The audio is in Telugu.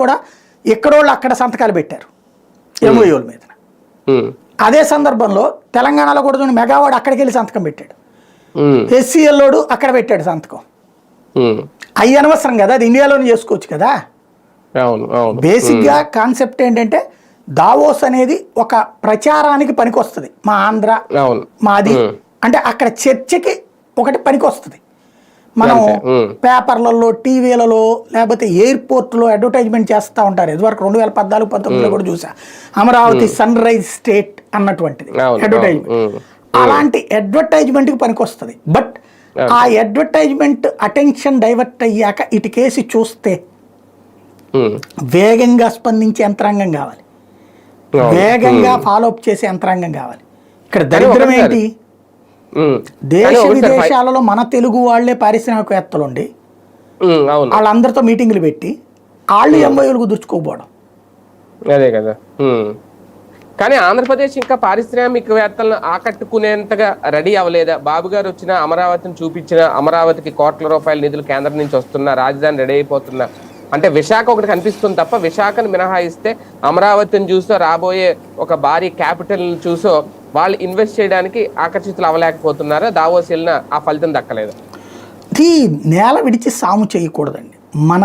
కూడా ఎక్కడోళ్ళు అక్కడ సంతకాలు పెట్టారు ఎంఓయూల మీద. అదే సందర్భంలో తెలంగాణలో కూడా చూడండి, మెగావాడు అక్కడికి వెళ్ళి సంతకం పెట్టాడు, ఎస్సీఎల్లోడు అక్కడ పెట్టాడు సంతకం. అవి అనవసరం కదా, అది ఇండియాలోనే చేసుకోవచ్చు కదా. బేసిక్ గా కాన్సెప్ట్ ఏంటంటే దావోస్ అనేది ఒక ప్రచారానికి పనికొస్తుంది. మా ఆంధ్ర మాది అంటే అక్కడ చర్చకి ఒకటి పనికొస్తుంది. మనం పేపర్లలో టీవీలలో లేకపోతే ఎయిర్పోర్ట్లో అడ్వర్టైజ్మెంట్ చేస్తూ ఉంటారు. ఇదివరకు 2014-19లో కూడా చూసా, అమరావతి సన్ రైజ్ స్టేట్ అన్నటువంటిది అడ్వర్టైజ్మెంట్. అలాంటి అడ్వర్టైజ్మెంట్కి పనికొస్తుంది. బట్ ఆ అడ్వర్టైజ్మెంట్ అటెన్షన్ డైవర్ట్ అయ్యాక ఇటు కేసి చూస్తే వేగంగా స్పందించే యంత్రాంగం కావాలి, వేగంగా ఫాలోఅప్ చేసే యంత్రాంగం కావాలి. ఇక్కడ దరిద్రం ఏంటి, దేశ విదేశాలలో మన తెలుగు వాళ్లే పారిశ్రామికవేత్తలు ఉండి వాళ్ళందరితో మీటింగులు పెట్టి వాళ్ళు ఎంఓయూలు కుదుర్చుకోకపోవడం. అదే కదా. కానీ ఆంధ్రప్రదేశ్ ఇంకా పారిశ్రామికవేత్తలను ఆకట్టుకునేంతగా రెడీ అవ్వలేదా? బాబు గారు వచ్చిన అమరావతిని చూపించిన, అమరావతికి కోట్ల రూపాయల నిధులు కేంద్రం నుంచి వస్తున్నా, రాజధాని రెడీ అయిపోతున్నా అంటే విశాఖ ఒకటి కనిపిస్తుంది తప్ప, విశాఖను మినహాయిస్తే అమరావతిని చూసో రాబోయే ఒక భారీ క్యాపిటల్ చూసో వాళ్ళు ఇన్వెస్ట్ చేయడానికి ఆకర్షితులు అవ్వలేకపోతున్నారా? దావోస్ వెళ్ళినా ఆ ఫలితం దక్కలేదు. నేల విడిచి సాము చేయకూడదండి. మన